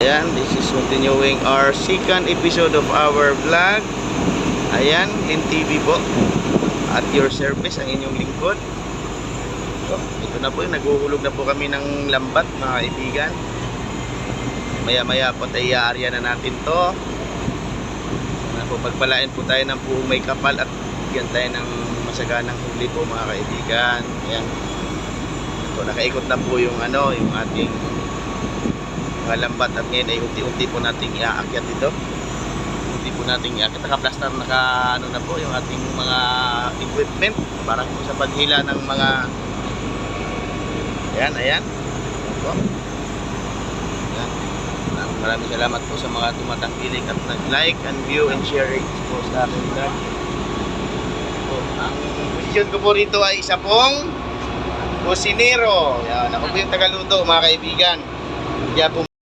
Ayan, this is continuing our second episode of our vlog. Ayan, Lin TV po. At your service, ang inyong lingkod. So, ito na po, naghuhulog na po kami ng lambat, mga kaibigan. Maya-maya po tayo i-aarya na natin to. Sana po pagpalain po tayo ng buong may kapal at bigyan tayo ng masaganang huli po, mga kaibigan. Ayan. Ito, nakaikot na po yung yung ating mga lambat at ngayon ay unti-unti po nating iaakyat dito. Unti po nating iaakyat. Naka-plaster, na po yung ating mga equipment para po sa paghila ng mga ayan po. Ayan. Maraming salamat po sa mga tumatangkilik at nag-like and view and share it po sa aking vlog. So, ang mission ko po rito ay isa pong kusinero. Yan, ako po yung tagaluto, mga kaibigan. Kaya po